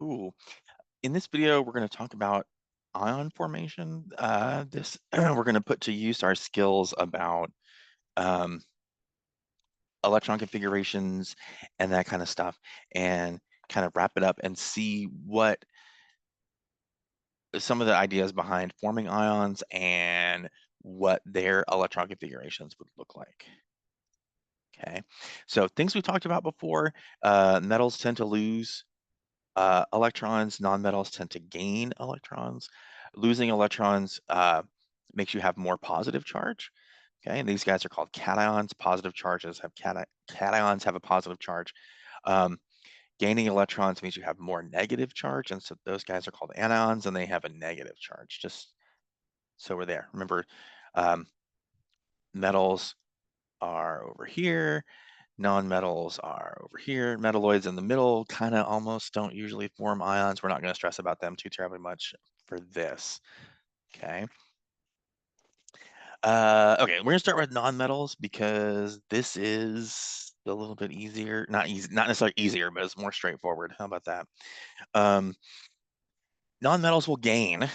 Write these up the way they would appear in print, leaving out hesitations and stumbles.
Ooh, in this video, we're going to talk about ion formation. We're going to put to use our skills about um, electron configurations and that kind of stuff, and kind of wrap it up and see what some of the ideas behind forming ions and what their electron configurations would look like. Okay, so things we talked about before, metals tend to lose electrons, nonmetals tend to gain electrons. Losing electrons makes you have more positive charge. Okay, and these guys are called cations. Positive charges have cations have a positive charge. Um, Gaining electrons means you have more negative charge, and so those guys are called anions, and they have a negative charge. Just so we're there. Remember, um, metals are over here. Non-metals are over here. Metalloids in the middle kind of almost don't usually form ions. We're not going to stress about them too terribly much for this. Okay. Okay, we're going to start with non-metals because this is a little bit easier. Not easy, not necessarily easier, but it's more straightforward. How about that? Um, Non-metals will gain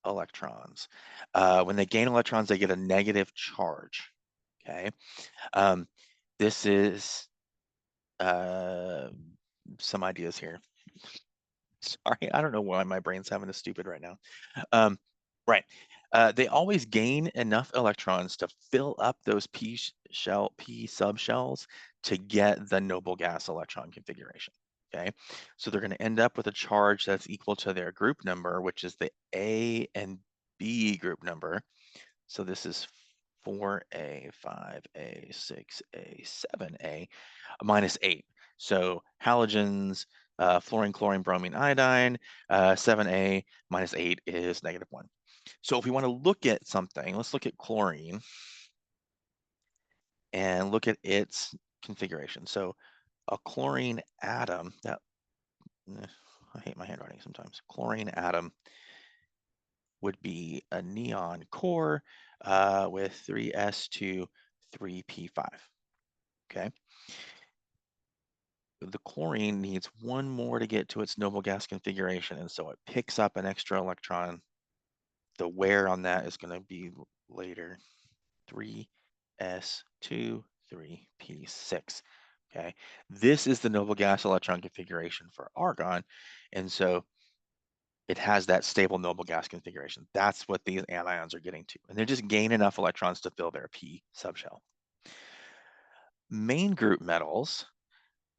electrons. When they gain electrons, they get a negative charge. Okay. Um, this is some ideas here. Sorry, I don't know why my brain's having a stupid right now. Right. They always gain enough electrons to fill up those p subshells to get the noble gas electron configuration. Okay, so they're going to end up with a charge that's equal to their group number, which is the A and B group number. So this is 4A, 5A, 6A, 7A, minus 8. So halogens, fluorine, chlorine, bromine, iodine, 7A minus 8 is -1. So if we want to look at something, let's look at chlorine and look at its configuration. So a chlorine atom, I hate my handwriting sometimes. Chlorine atom would be a neon core with 3s2, 3p5. Okay. The chlorine needs one more to get to its noble gas configuration, and so it picks up an extra electron. The wear on that is going to be later, 3s2, 3p6. Okay, this is the noble gas electron configuration for argon, and so it has that stable noble gas configuration. That's what these anions are getting to, and they just gain enough electrons to fill their p subshell. Main group metals,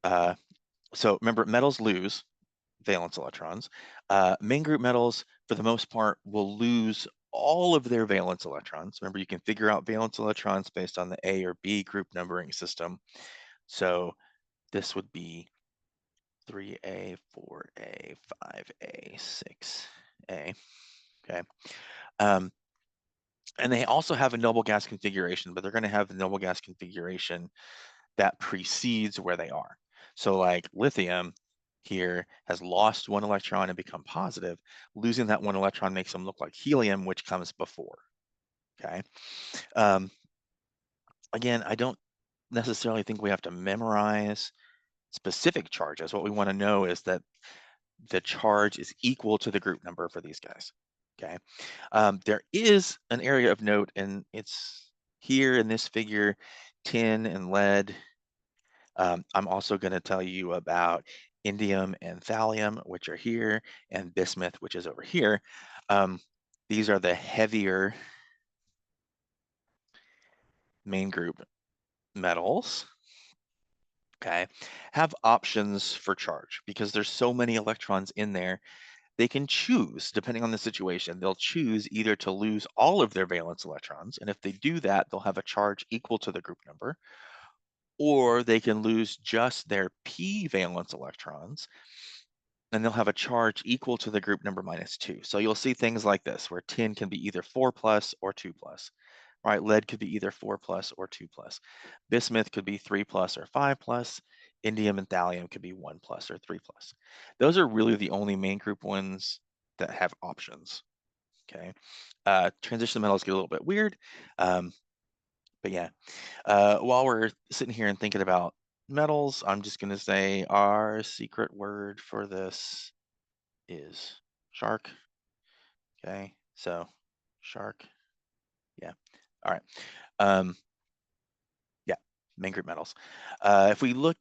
so remember, metals lose valence electrons. Main group metals, for the most part, will lose all of their valence electrons. Remember, you can figure out valence electrons based on the A or B group numbering system. So this would be 3A, 4A, 5A, 6A. Okay. And they also have a noble gas configuration, but they're going to have the noble gas configuration that precedes where they are. So like lithium here has lost one electron and become positive. Losing that one electron makes them look like helium, which comes before. Okay. Again, I don't necessarily think we have to memorize specific charges. What we want to know is that the charge is equal to the group number for these guys. Okay. There is an area of note, and it's here in this figure, tin and lead. I'm also going to tell you about indium and thallium, which are here, and bismuth, which is over here. These are the heavier main group metals. Okay, have options for charge because there's so many electrons in there. They can choose, depending on the situation, they'll choose either to lose all of their valence electrons, and if they do that, they'll have a charge equal to the group number, or they can lose just their p valence electrons, and they'll have a charge equal to the group number -2. So you'll see things like this, where tin can be either 4 plus or 2 plus, right? Lead could be either 4 plus or 2 plus. Bismuth could be 3 plus or 5 plus. Indium and thallium could be 1 plus or 3 plus. Those are really the only main group ones that have options, okay? Transition metals get a little bit weird, but yeah. While we're sitting here and thinking about metals, I'm just going to say our secret word for this is shark. Okay, so shark. Yeah. All right. Um, yeah, main group metals. If we look,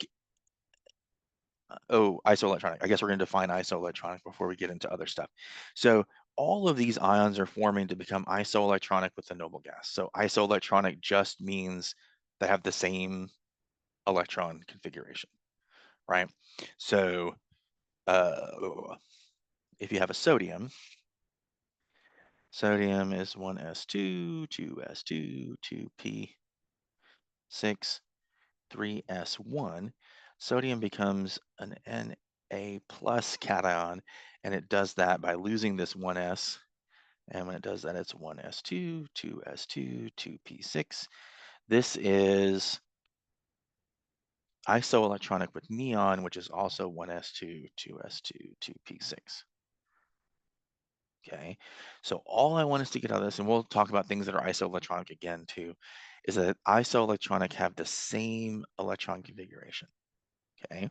isoelectronic. I guess we're going to define isoelectronic before we get into other stuff. So all of these ions are forming to become isoelectronic with the noble gas. So isoelectronic just means they have the same electron configuration, right? So if you have a sodium, sodium is 1s2, 2s2, 2p6, 3s1. Sodium becomes an Na plus cation, and it does that by losing this 1s. And when it does that, it's 1s2, 2s2, 2p6. This is isoelectronic with neon, which is also 1s2, 2s2, 2p6. Okay, so all I want us to get out of this, and we'll talk about things that are isoelectronic again too, is that isoelectronic have the same electron configuration. Okay,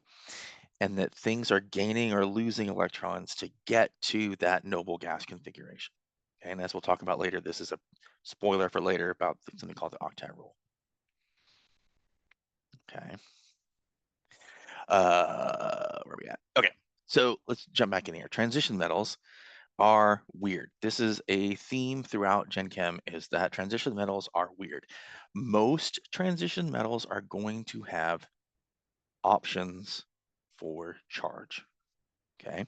and that things are gaining or losing electrons to get to that noble gas configuration. Okay, and as we'll talk about later, this is a spoiler for later about something called the octet rule. Okay, where are we at? Okay, so let's jump back in here. Transition metals are weird. This is a theme throughout Gen Chem, is that transition metals are weird. Most transition metals are going to have options for charge. Okay.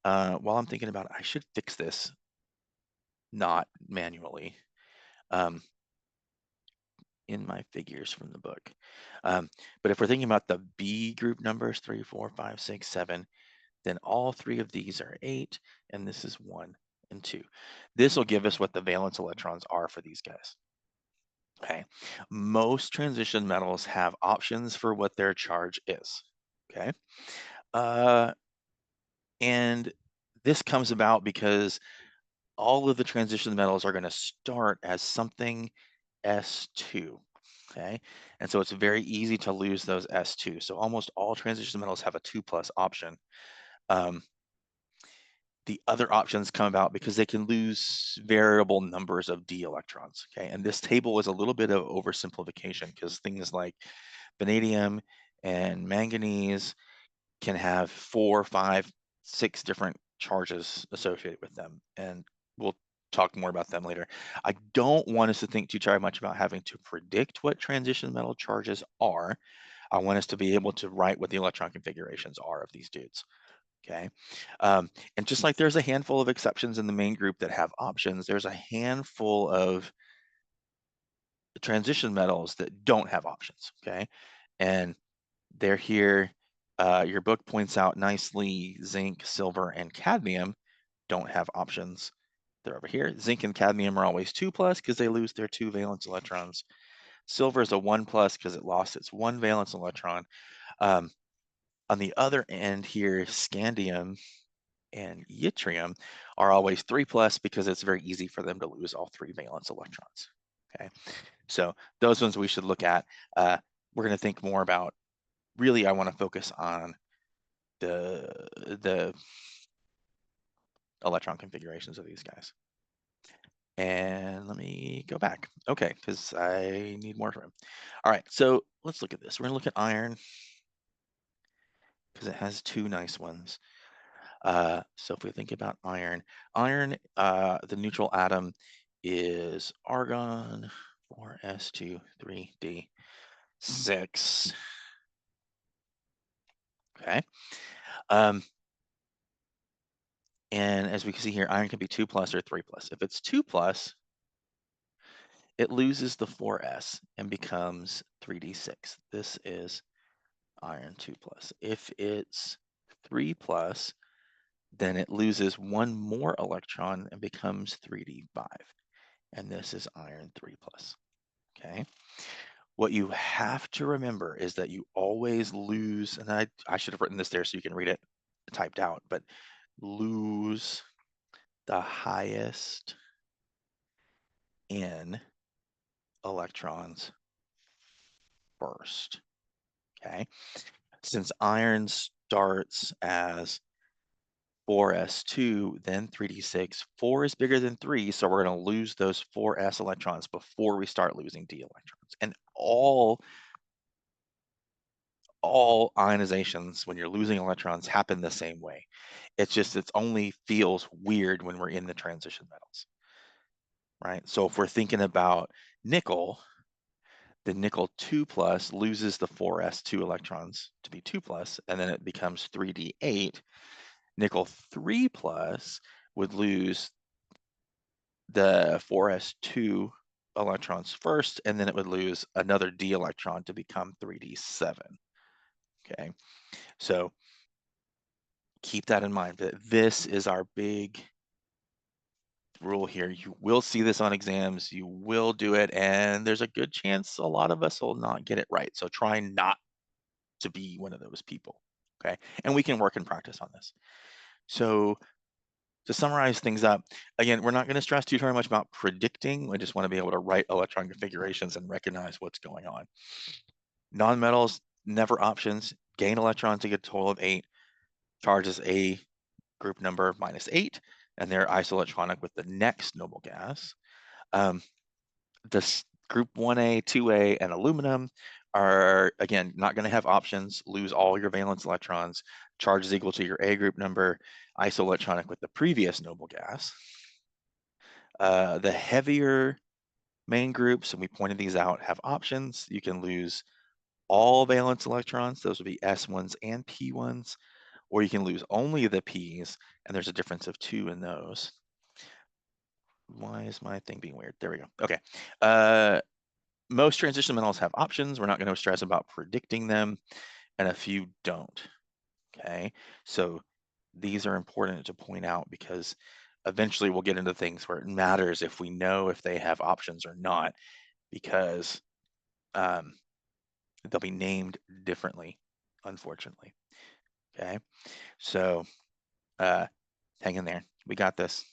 While I'm thinking about it, I should fix this, not manually, um, in my figures from the book. But if we're thinking about the B group numbers, 3, 4, 5, 6, 7, then all three of these are 8, and this is 1 and 2. This will give us what the valence electrons are for these guys. Okay. Most transition metals have options for what their charge is. Okay. And this comes about because all of the transition metals are going to start as something S2. Okay. And so it's very easy to lose those S2. So almost all transition metals have a 2+ option. The other options come about because they can lose variable numbers of d electrons. Okay, and this table is a little bit of oversimplification because things like vanadium and manganese can have 4, 5, 6 different charges associated with them, and we'll talk more about them later. I don't want us to think too much about having to predict what transition metal charges are. I want us to be able to write what the electron configurations are of these dudes. Okay. And just like there's a handful of exceptions in the main group that have options, there's a handful of transition metals that don't have options. Okay. And they're here. Your book points out nicely zinc, silver, and cadmium don't have options. They're over here. Zinc and cadmium are always 2+ because they lose their 2 valence electrons. Silver is a 1+ because it lost its 1 valence electron. On the other end here, scandium and yttrium are always 3+ because it's very easy for them to lose all 3 valence electrons. Okay, so those ones we should look at. We're going to think more about, really I want to focus on the electron configurations of these guys. And let me go back. Okay, because I need more room. All right, so let's look at this. We're going to look at iron because it has 2 nice ones. So if we think about iron, the neutral atom is argon, 4s2, 3d6. Okay. And as we can see here, iron can be 2+ or 3+. If it's 2+, it loses the 4s and becomes 3d6. This is iron 2+. If it's 3+, then it loses 1 more electron and becomes 3d5. And this is iron 3+. Okay. What you have to remember is that you always lose, and I should have written this there so you can read it typed out, but lose the highest n electrons first. okay? Since iron starts as 4s2, then 3d6, 4 is bigger than 3, so we're going to lose those 4s electrons before we start losing d electrons. And all ionizations, when you're losing electrons, happen the same way. It's just, it only feels weird when we're in the transition metals, right? So if we're thinking about nickel, the nickel 2 plus loses the 4s2 electrons to be 2 plus, and then it becomes 3d8. Nickel 3 plus would lose the 4s2 electrons first, and then it would lose another d electron to become 3d7. Okay, so keep that in mind. That this is our big rule here. You will see this on exams, you will do it, and there's a good chance a lot of us will not get it right. So try not to be one of those people. Okay, and we can work and practice on this. So to summarize things up, again, we're not going to stress too very much about predicting. We just want to be able to write electron configurations and recognize what's going on. Nonmetals, never options. Gain electrons to get a total of 8. Charges a group number -8, and they're isoelectronic with the next noble gas. This group 1a, 2a, and aluminum are, again, not going to have options. Lose all your valence electrons. Charge is equal to your A group number, isoelectronic with the previous noble gas. The heavier main groups, and we pointed these out, have options. You can lose all valence electrons. Those would be S1s and P1s, or you can lose only the P's, and there's a difference of 2 in those. Why is my thing being weird? There we go. Okay. Most transition metals have options. We're not going to stress about predicting them, and a few don't. Okay, so these are important to point out because eventually we'll get into things where it matters if we know if they have options or not, because they'll be named differently, unfortunately. Okay, so hang in there. We got this.